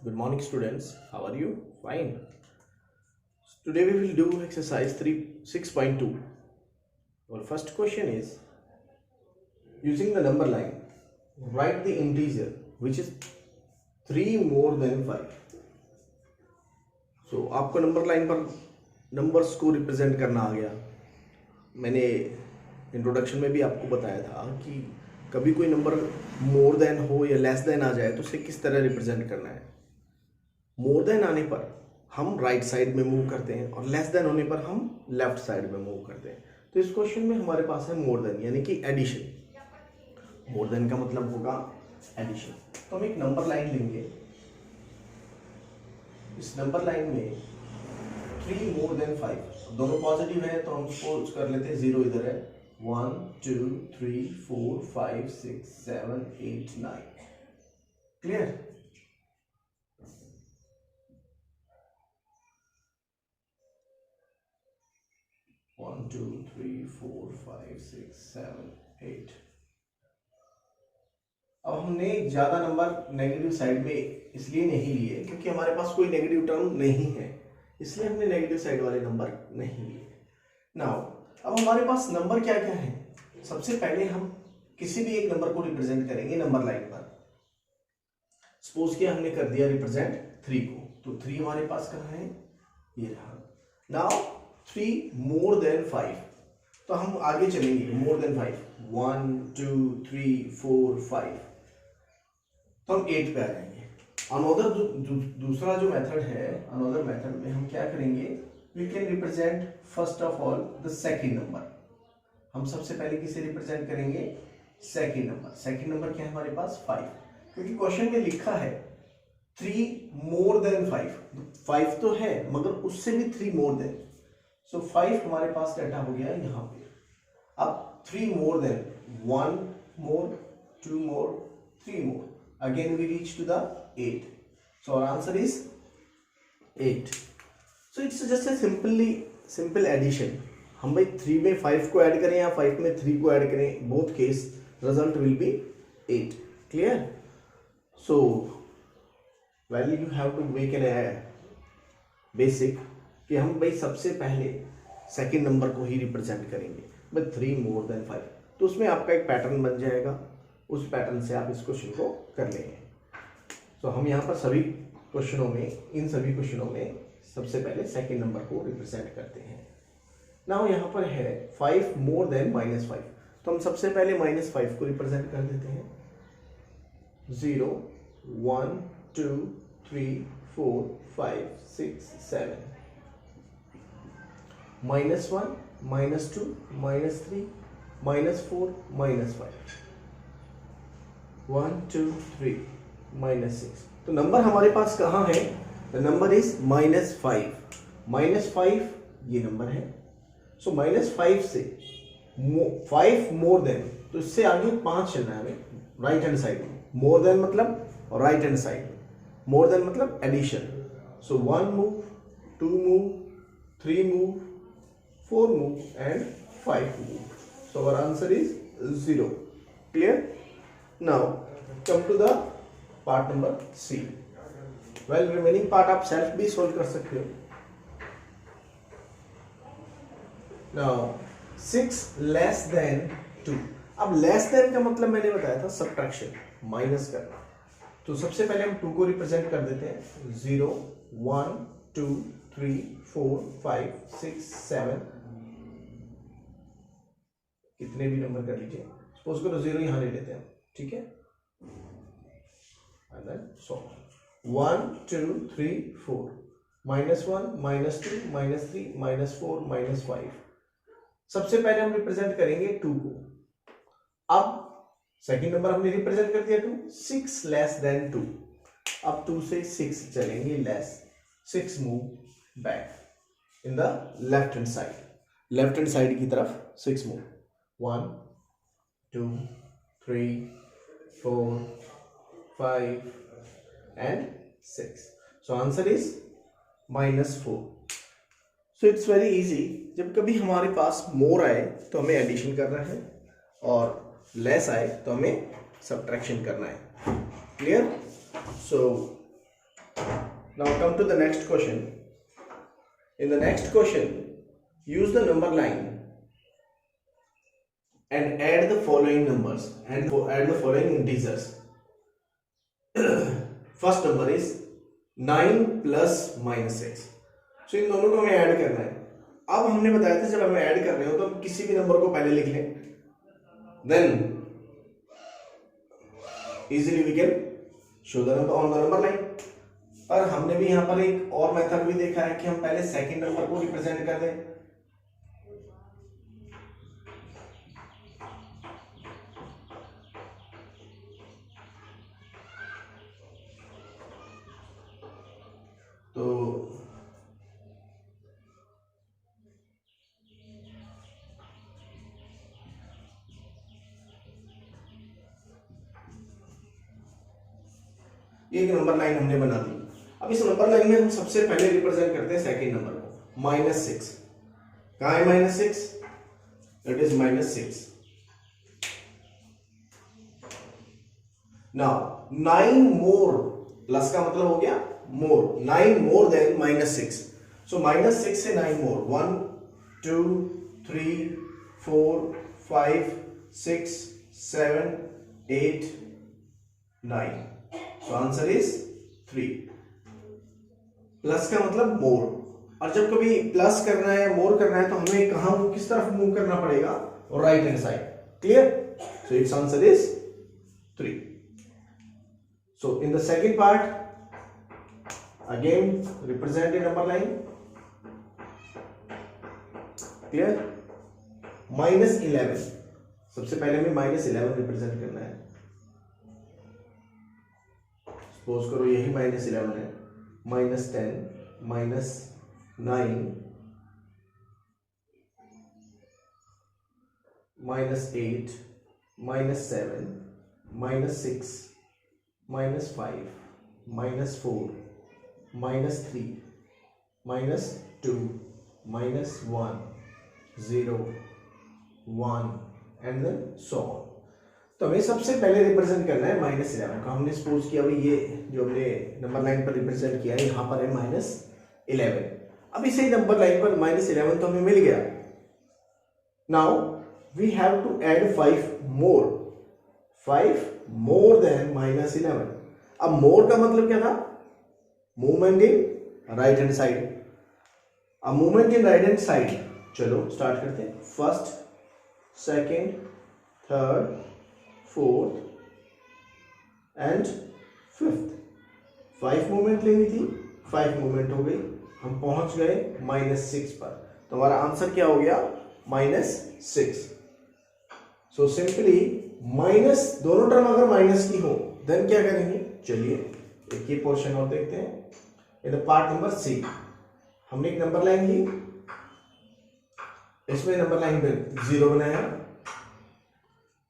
Good morning, students. How are you? Fine. Today we will do exercise 6.2. Our first question is using the number line, write the integer which is 3 more than 5. So आपको number line पर numbers को represent करना आ गया। मैंने introduction में भी आपको बताया था कि कभी कोई नंबर मोर देन हो या लेस देन आ जाए तो उसे किस तरह रिप्रेजेंट करना है। मोर देन आने पर हम राइट साइड में मूव करते हैं और लेस देन होने पर हम लेफ्ट साइड में मूव करते हैं। तो इस क्वेश्चन में हमारे पास है मोर देन यानी कि एडिशन। मोर देन का मतलब होगा एडिशन। तो हम एक नंबर लाइन लेंगे। इस नंबर लाइन में 3 मोर देन 5 दोनों पॉजिटिव है तो हम सपोज कर लेते हैं 0 इधर है। 1 2 3 4 5 6 7 8 9। क्लियर? One, 2, 3, 4, 5, 6, 7, 8। अब हमने ज्यादा नंबर नेगेटिव साइड में इसलिए नहीं लिए क्योंकि हमारे पास कोई नेगेटिव टर्म नहीं है, इसलिए हमने नेगेटिव साइड वाले नंबर नहीं लिए। नाउ अब हमारे पास नंबर क्या क्या है। सबसे पहले हम किसी भी एक नंबर को रिप्रेजेंट करेंगे नंबर लाइन पर। सपोज किया हमने कर दिया रिप्रेजेंट 3 को, तो 3 हमारे पास कहाँ है, ये रहा। नाउ 3 मोर देन 5, तो हम आगे चलेंगे। मोर देन 5 1 2 3 4 5, तो हम 8 पे आ जाएंगे। अनदर दूसरा जो मेथड है, अनदर मेथड में हम क्या करेंगे, we can represent first of all the second number. हम सबसे पहले किसे रिप्रेजेंट करेंगे, सेकंड नंबर। सेकंड नंबर क्या है हमारे पास 5, क्योंकि क्वेश्चन में लिखा है 3 मोर देन 5 तो है मगर उससे भी 3 मोर देन। सो 5 हमारे पास डाटा हो गया यहाँ पे। अब 3 more than 1 more 2 more 3 more, again we reach to the 8. So our answer is 8. So it's just a simple addition. हम भाई 3 में 5 को ऐड करें या 5 में 3 को ऐड करें, both case result will be 8. Clear? So well you have to make an basic कि हम भाई सबसे पहले सेकंड नंबर को ही रिप्रेजेंट करेंगे भाई 3 मोर देन 5। तो उसमें आपका एक पैटर्न बन जाएगा, उस पैटर्न से आप इस क्वेश्चन को कर लेंगे। तो हम यहाँ पर सभी क्वेश्चनों में, इन सभी क्वेश्चनों में सबसे पहले सेकंड नंबर को रिप्रेजेंट करते हैं। नाउ यहाँ पर है 5 मोर देन -5, तो हम सबसे पहले -5 को रिप्रेजेंट कर देते हैं। 0 1 2 3 4 5 6 7, -1 -2 -3 -4 -5, 1 2 3 -6। तो नंबर हमारे पास कहाँ है, द नंबर इज -5 ये नंबर है। सो -5 से 5 मोर देन, तो इससे आगे 5 चलना है हमें राइट हैंड साइड में। मोर देन मतलब right hand side, more than मतलब addition. So 1 move 2 move 3 move 4 move and 5 move. So our answer is 0। Clear? Now come to the part number C. Well remaining part आप self भी solve कर सकते हो। Now 6 less than 2। अब less than का मतलब मैंने बताया था सब्ट्रैक्शन, माइनस करना। तो सबसे पहले हम 2 को रिप्रेजेंट कर देते हैं। 0 1 2 3 4 5 6 7, कितने भी नंबर कर लीजिए। सपोज करो 0 यहां ले लेते हैं, ठीक है। And then so 1 2 3 4, -1 -2 -3 -4 -5। सबसे पहले हम रिप्रेजेंट करेंगे 2 को। अब सेकंड नंबर हमने रिप्रेजेंट कर दिया 2, 6 लेस देन 2। अब 2 से 6 चलेंगे less, 6 move back in the left hand side, left hand side की तरफ 6 move. 1 2 3 4 5 and 6. So answer is -4. So it's very easy. जब कभी हमारे पास मोर आए तो हमें एडिशन करना है और लेस आए तो हमें सब्ट्रैक्शन करना है। Clear? So Now come to the next question. In the next question, use the number line and add the following numbers and add the following integers. First number is 9 plus minus 6. So इन दोनों को हमें add करना है. अब हमने बताया था जब हमें ऐड कर रहे हो तो हम किसी भी नंबर को पहले लिख लें, then easily we can show the number on the number line. और हमने भी यहाँ पर एक और मेथड भी देखा है कि हम पहले सेकंड नंबर को रिप्रेजेंट कर दें. तो एक नंबर लाइन हमने बना दी. अब इस नंबर लाइन में हम सबसे पहले रिप्रेजेंट करते हैं सेकंड नंबर को, -6. कहाँ है -6? It is -6. Now 9 more, plus का मतलब हो गया मोर, 9 मोर देन -6. सो -6 से 9 मोर, 1 2 3 4 5 6 7 8 9. So answer is 3. प्लस का मतलब मोर, और जब कभी प्लस करना है या मोर करना है तो हमें कहां किस तरफ मूव करना पड़ेगा? Right hand side. Clear? So it's answer is 3. So in the second part again represent a number line. Clear? -11. सबसे पहले हमें -11 रिप्रेजेंट करना है. सपोज करो यही -11 है. -10 -9 -8 -7 -6 -5 -4 -3 -2 -1 0 1 एंड देन सो ऑन. तो हमें सबसे पहले रिप्रेजेंट करना है -11 का. हमने सपोज किया अभी ये जो हमने नंबर लाइन पर रिप्रेजेंट किया है यहां पर है -11. अब इसे नंबर लाइन पर -11 तो हमें मिल गया. Now we have to add 5 more, 5 more than -11. अब मोर का मतलब क्या था? Movement in right hand side. अब movement in right hand side, चलो स्टार्ट करते हैं. First, second, third, fourth and fifth. 5 movement लेनी थी, 5 मूवमेंट हो गई. हम पहुंच गए -6 पर. तो हमारा आंसर क्या हो गया? -6. सो सिंपली माइनस, दोनों टर्म अगर माइनस की हो देन क्या करेंगे? चलिए एक ये पोर्शन और देखते हैं. इन पार्ट नंबर सी हमने एक नंबर लाइन ली, इसमें नंबर लाइन पे 0 बनाया.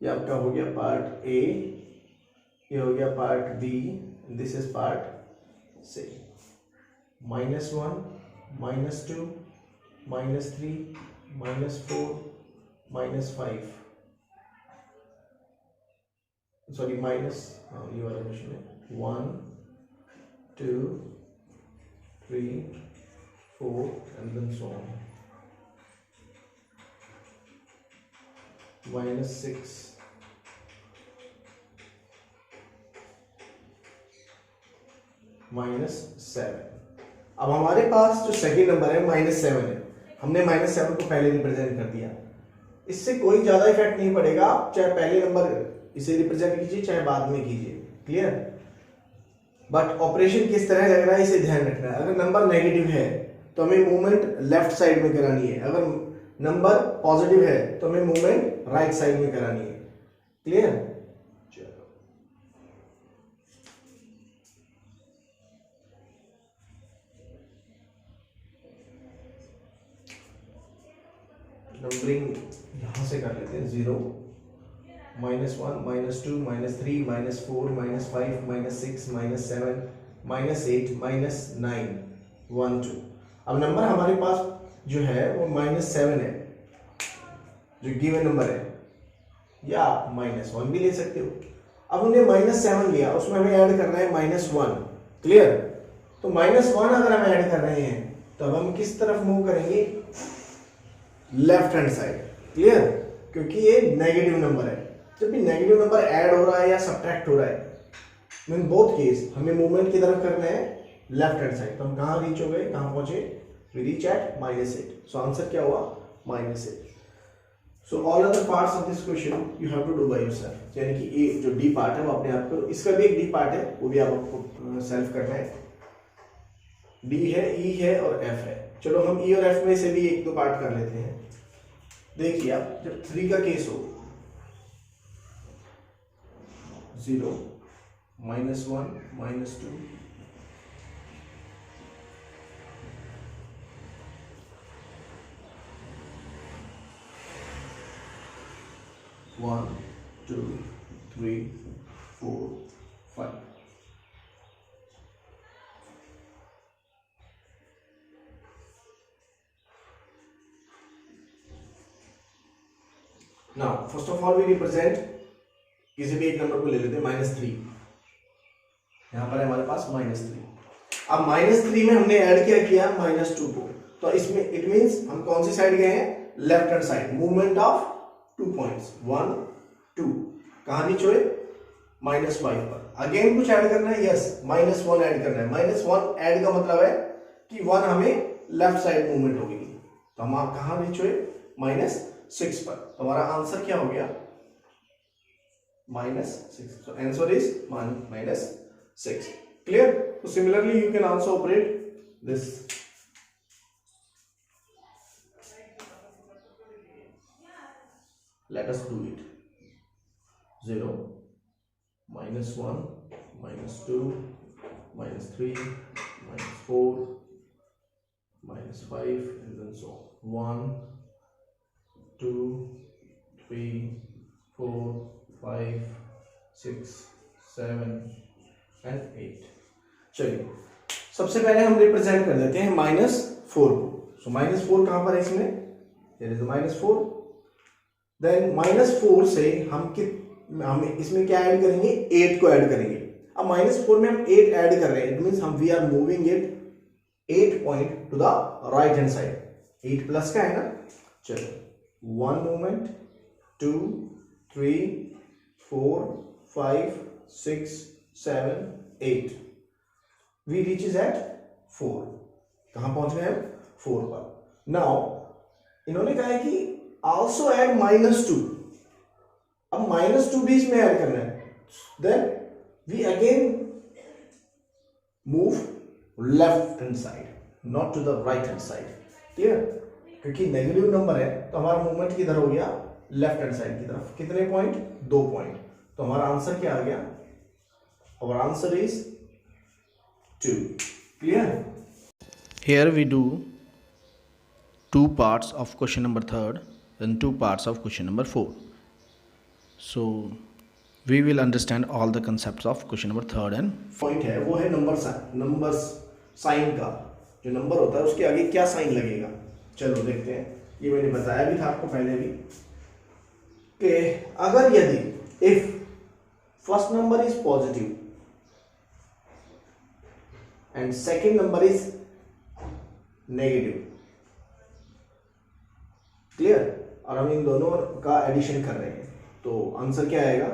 ये आपका हो गया पार्ट ए, ये हो गया part B, this is part C. -1 -2 -3 -4 -5, sorry minus, ये वाला क्वेश्चन है. 1 2 3 4 एंड देन सो ऑन. -6 -7. अब हमारे पास जो सेकंड नंबर है -7 है. हमने -7 को पहले रिप्रेजेंट कर दिया. इससे कोई ज्यादा इफेक्ट नहीं पड़ेगा. आप चाहे पहले नंबर इसे रिप्रेजेंट कीजिए चाहे बाद में कीजिए. क्लियर? बट ऑपरेशन किस तरह लग रहा है इसे ध्यान रखना है. अगर नंबर नेगेटिव है तो हमें मूवमेंट लेफ्ट साइड में करानी है. अगर नंबर पॉजिटिव है तो हमें मूवमेंट राइट साइड में करानी है. क्लियर? चलो नंबरिंग यहां से कर लेते हैं. 0 -1 -2 -3 -4 -5 -6 -7 -8 -9 1 2. अब नंबर हमारे पास जो है वो -7 है, जो गिवन नंबर है, या -1 भी ले सकते हो. अब हमने -7 लिया, उसमें हमें ऐड करना है -1. क्लियर? तो -1 अगर हम ऐड कर रहे हैं तो अब हम किस तरफ मूव करेंगे, लेफ्ट हैंड साइड। क्लियर, क्योंकि ये नेगेटिव नंबर है। जब भी नेगेटिव नंबर ऐड हो रहा है या सब्ट्रैक्ट हो रहा है, इन बोथ केस हमें मूवमेंट की तरफ करना है लेफ्ट हैंड साइड। तो हम कहाँ रीच हो गए, कहाँ पहुंचे, we reach at -8। So answer क्या हुआ, -8। So all other parts of this question you have to do by yourself. यानी कि ए जो डी पार्ट है वो अपने आप करो, इसका भी एक डी पार्ट है वो भी आपको सेल्फ करना है। डी है, ई है और एफ है। चलो हम ई और एफ में से भी एक दो पार्ट कर लेते हैं। देखिए आप जब 3 का केस हो, 0 -1 -2 1 2 3 4 5। Now first of all we represent, किसी भी एक नंबर को ले लेते हैं -3। यहां पर है हमारे पास -3। अब -3 में हमने ऐड क्या किया, -2 को। तो इसमें इट मींस हम कौन सी साइड गए हैं, left hand side. Movement of 2 points 1 2। कहां रीच हुए, -5 पर। अगेन कुछ ऐड करना है, यस -1 ऐड करना है। -1 ऐड का मतलब है कि 1 हमें लेफ्ट साइड मूवमेंट होगी। तो हम आप कहां रीच हुए, -6 पर। तो हमारा आंसर क्या हो गया, -6। So answer is -6. Clear? So similarly you can also operate this. Let us do it. 0 -1 -2 -3 -4 -5 and then so 1 2 3 4 5 6 7 and 8। चलिए सबसे पहले हम रिप्रेजेंट कर देते हैं -4 को। सो -4 कहां पर है इसमें, देयर इज -4। देन -4 से हम इसमें क्या ऐड करेंगे, 8 को ऐड करेंगे। अब -4 में हम 8 ऐड कर रहे हैं, इट मींस हम we are moving it 8 point to the right hand side. 8 plus का है ना, चलो 1 मूवमेंट 2 3 4 5 6 7 8। We reaches eight 4। कहां पहुंच गए हम, 4 पर। नाउ इन्होंने कहा है कि आल्सो ऐड -2। अब -2 भी इसमें ऐड करना है। Then we again move left hand side, not to the right hand side. Clear, क्योंकि नेगेटिव नंबर है तो हमारा मूवमेंट किधर हो गया, लेफ्ट हैंड साइड की तरफ। कितने पॉइंट, 2 पॉइंट। तो हमारा आंसर क्या आ गया, और answer is 2। Clear, Here we do 2 parts of question number 3rd and 2 parts of question number 4. So we will understand all the concepts of question number 3rd and point है वो है number sign का। जो number होता है उसके आगे क्या साइन लगेगा, चलो देखते हैं। ये मैंने बताया भी था आपको पहले भी कि अगर यदि if first number is positive and second number is negative, clear, और हम इन दोनों का एडिशन कर रहे हैं, तो आंसर क्या आएगा,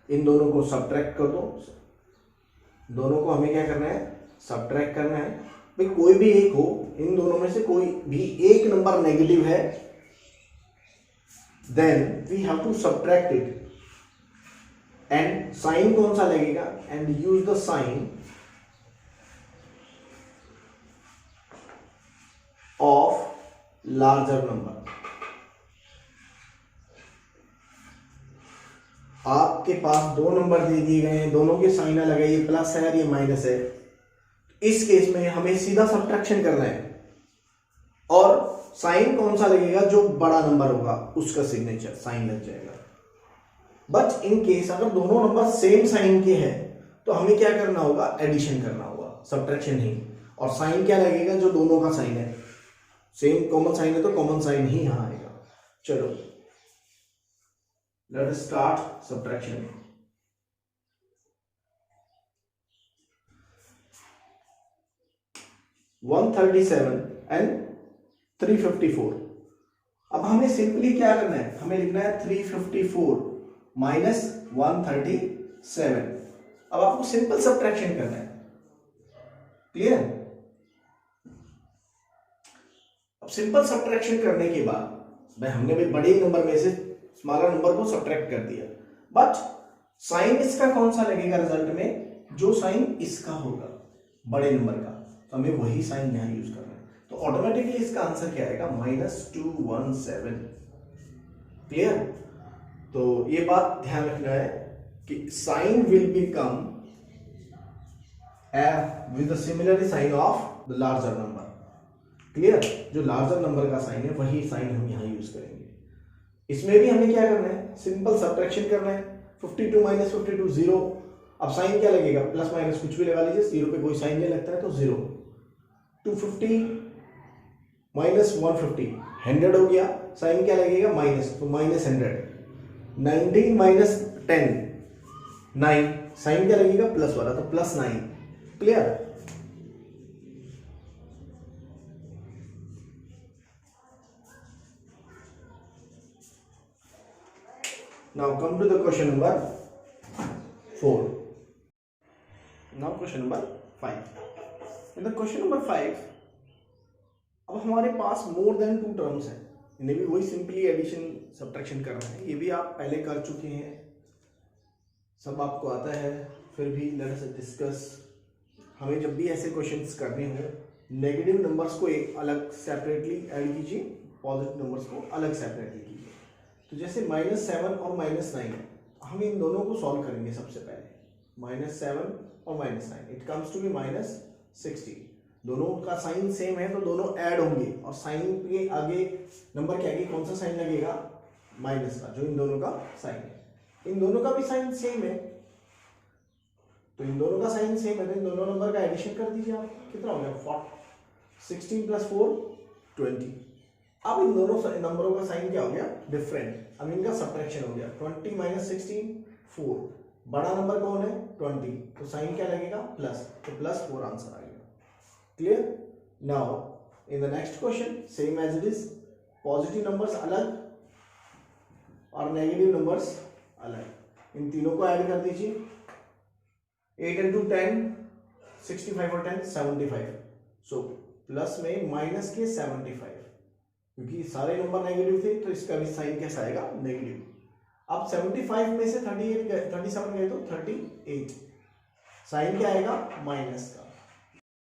इन दोनों को सब्ट्रैक्ट कर दो। दोनों को हमें क्या करना है, सब्ट्रैक्ट करना है। भाई कोई भी एक हो, इन दोनों में से कोई भी एक नंबर नेगेटिव है, then we have to subtract it. And sign कौन सा लगेगा, and use the sign of larger number. आपके पास 2 नंबर दे दिए गए हैं, दोनों के साइन अलग है, ये प्लस है और ये माइनस है। इस केस में हमें सीधा सब्ट्रैक्शन करना है, और साइन कौन सा लगेगा, जो बड़ा नंबर होगा उसका सिग्नेचर साइन लग जाएगा। बट इन केस अगर दोनों नंबर सेम साइन के हैं तो हमें क्या करना होगा, एडिशन करना होगा, सब्ट्रैक्शन नहीं। और साइन क्या लगेगा, जो दोनों का साइन है, सेम कॉमन साइन है तो कॉमन साइन ही यहां आएगा। चलो let us start subtraction. 137 and 354। अब हमें सिंपली क्या करना है, हमें लिखना है 354 माइनस 137। अब आपको सिंपल सब्ट्रैक्शन करना है, क्लियर। अब सिंपल सब्ट्रैक्शन करने के बाद हमने भी बड़े नंबर में से स्मॉलर नंबर को सब्ट्रैक्ट कर दिया, बट साइन इसका कौन सा लगेगा रिजल्ट में, जो साइन इसका होगा बड़े नंबर का, तो हमें वही साइन यहां यूज करना है। तो ऑटोमेटिकली इसका आंसर क्या आएगा, -217। क्लियर। तो ये बात ध्यान रखना है कि sign will become with the similar sign of the larger number. Clear. जो लार्जर नंबर का साइन है वही साइन हम यहां यूज करेंगे। इसमें भी हमें क्या करना है, सिंपल सब्ट्रैक्शन करना है। 52 माइनस 52 0। अब साइन क्या लगेगा, प्लस माइनस कुछ भी लगा लीजिए, 0 पे कोई साइन नहीं लगता है तो 0। 250 माइनस 150 100 हो गया, साइन क्या लगेगा माइनस, तो -100। 19 माइनस 10 9, साइन क्या लगेगा प्लस वाला, तो +9। Clear. Now come to the question number 4. Now question number 5. In the question number 5, अब हमारे पास मोर देन 2 टर्म्स हैं, इन्हें भी वही सिंपली एडिशन सब्ट्रैक्शन करना है। ये भी आप पहले कर चुके हैं, सब आपको आता है, फिर भी लेट्स डिस्कस। हमें जब भी ऐसे क्वेश्चंस करने हो, नेगेटिव नंबर्स को एक अलग सेपरेटली ऐड कीजिए, पॉजिटिव नंबर्स को अलग सेपरेटली कीजिए। तो जैसे -7 और -9, हम इन दोनों को सॉल्व करेंगे। सबसे पहले -7 और -9, इट कम्स टू बी -60। दोनों का साइन सेम है तो दोनों ऐड होंगे, और साइन के आगे, नंबर के आगे कौन सा साइन लगेगा, माइनस का, जो इन दोनों का साइन है। इन दोनों का भी साइन सेम है, तो इन दोनों का साइन सेम है, तो इन दोनों नंबर का एडिशन कर दीजिए आप। कितना हो गया, 16 + 4 20। अब इन दोनों नंबरों का साइन क्या हो गया, डिफरेंट। अब इनका सब्ट्रैक्शन हो गया, 20 माइनस 16 4। बड़ा नंबर कौन है 20, तो साइन क्या लगेगा प्लस, तो +4 आंसर आ गया। Clear. Now in the next question same as it is, positive numbers अलग और नेगेटिव नंबर्स अलग, इन तीनों को ऐड कर दीजिए। 8 × 10 65 और 10 75। सो प्लस में माइनस के 75, क्योंकि सारे नंबर नेगेटिव थे तो इसका भी साइन कैसा आएगा, नेगेटिव। अब 75 में से 37 गए तो 38, साइन क्या आएगा माइनस का,